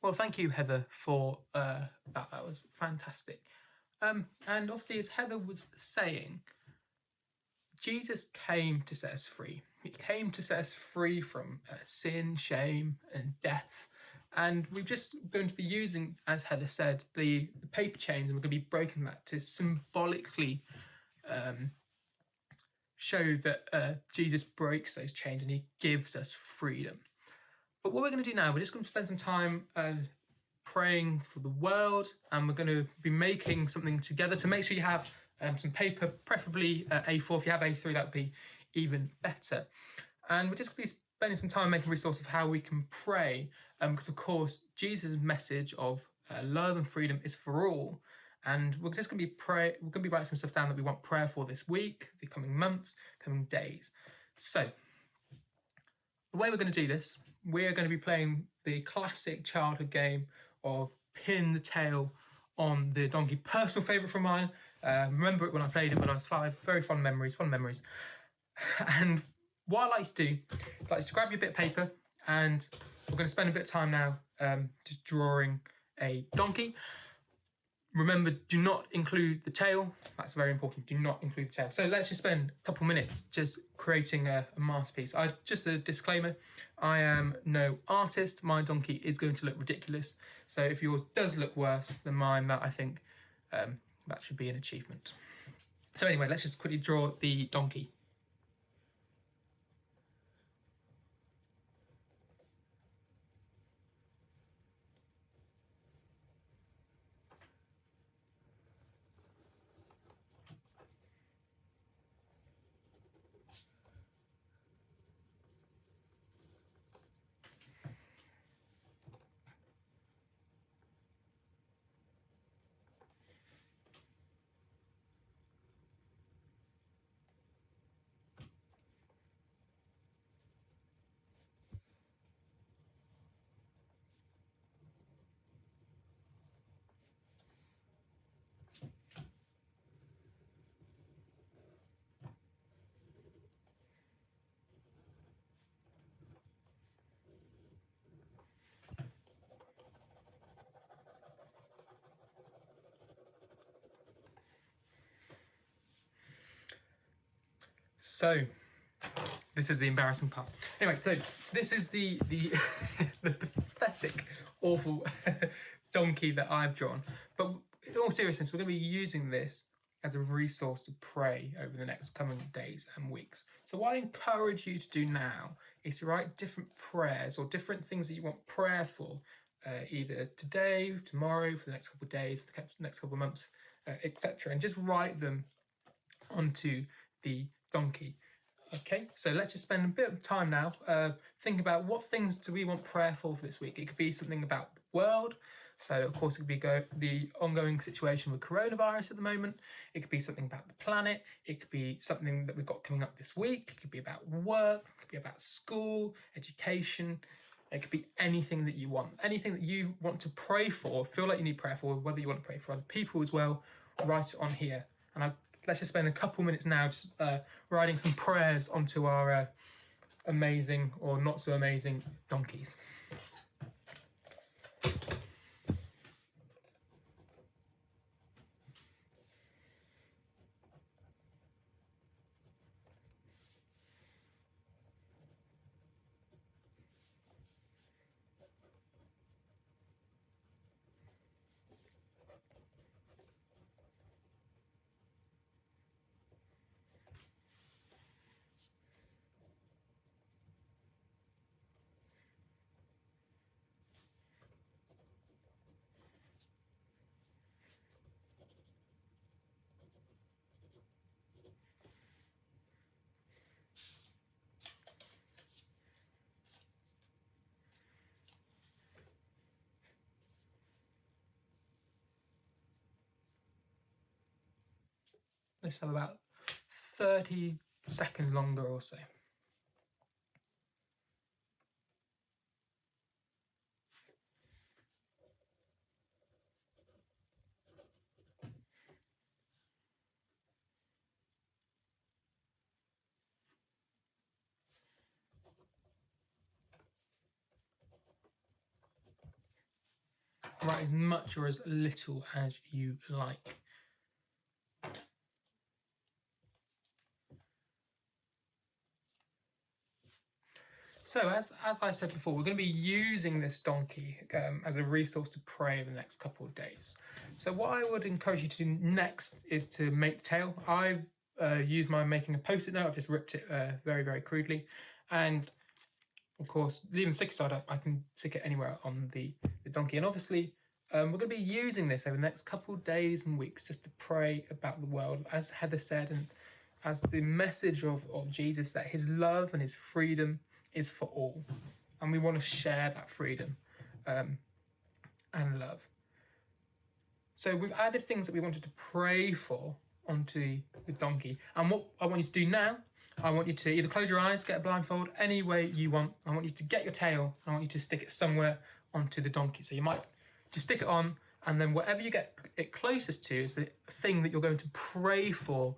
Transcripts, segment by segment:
Well, thank you, Heather, for that. That was fantastic. And obviously, as Heather was saying, Jesus came to set us free. He came to set us free from sin, shame, and death. And we're just going to be using, as Heather said, the paper chains, and we're going to be breaking that to symbolically show that Jesus breaks those chains and he gives us freedom. But what we're going to do now, we're just going to spend some time praying for the world, and we're going to be making something together. So make sure you have some paper, preferably A4. If you have A3, that would be even better. And we're just going to be spending some time making resources of how we can pray, because of course Jesus' message of love and freedom is for all. And we're just going to be We're going to be writing some stuff down that we want prayer for this week, the coming months, coming days. So the way we're going to do this, we're going to be playing the classic childhood game of pin the tail on the donkey. Personal favourite from mine. Remember it when I played it when I was 5. Very fond memories, And what I like to do is like to grab your bit of paper, and we're going to spend a bit of time now just drawing a donkey. Remember, do not include the tail. That's very important. Do not include the tail. So let's just spend a couple minutes just creating a masterpiece. Just a disclaimer, I am no artist. My donkey is going to look ridiculous. So if yours does look worse than mine, that I think that should be an achievement. So anyway, let's just quickly draw the donkey. So this is the embarrassing part. Anyway, so this is the the pathetic, awful donkey that I've drawn. But in all seriousness, we're going to be using this as a resource to pray over the next coming days and weeks. So what I encourage you to do now is to write different prayers or different things that you want prayer for, either today, tomorrow, for the next couple of days, for the next couple of months, etc. And just write them onto the donkey. Okay, so let's just spend a bit of time now thinking about what things do we want prayer for this week. It could be something about the world. So, of course, it could be the ongoing situation with coronavirus at the moment. It could be something about the planet. It could be something that we've got coming up this week. It could be about work. It could be about school, education. It could be anything that you want. Anything that you want to pray for, feel like you need prayer for, whether you want to pray for other people as well, write it on here. And let's just spend a couple minutes now just writing some prayers onto our amazing or not so amazing donkeys. Let's have about 30 seconds longer or so. write as much or as little as you like. So as I said before, we're going to be using this donkey as a resource to pray over the next couple of days. So what I would encourage you to do next is to make the tail. I've used mine making a post-it note. I've just ripped it very, very crudely. And of course, leaving the sticky side up, I can stick it anywhere on the donkey. And obviously, we're going to be using this over the next couple of days and weeks just to pray about the world, as Heather said, and as the message of Jesus, that his love and his freedom is for all. And we want to share that freedom and love. So we've added things that we wanted to pray for onto the donkey. And what I want you to do now, I want you to either close your eyes, get a blindfold, any way you want. I want you to get your tail, I want you to stick it somewhere onto the donkey. So you might just stick it on, and then whatever you get it closest to is the thing that you're going to pray for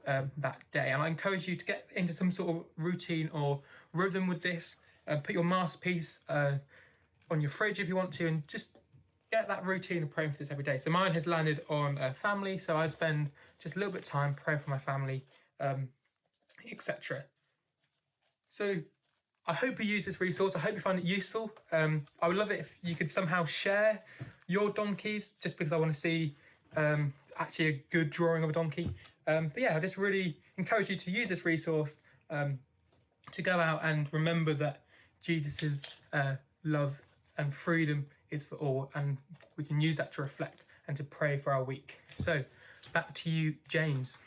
that day. And I encourage you to get into some sort of routine or rhythm with this. Put your masterpiece on your fridge if you want to, and just get that routine of praying for this every day. So mine has landed on family, so I spend just a little bit of time praying for my family, etc. So I hope you use this resource. I hope you find it useful. I would love it if you could somehow share your donkeys, just because I want to see actually a good drawing of a donkey. But yeah, I just really encourage you to use this resource to go out and remember that Jesus' love and freedom is for all, and we can use that to reflect and to pray for our week. So back to you, James.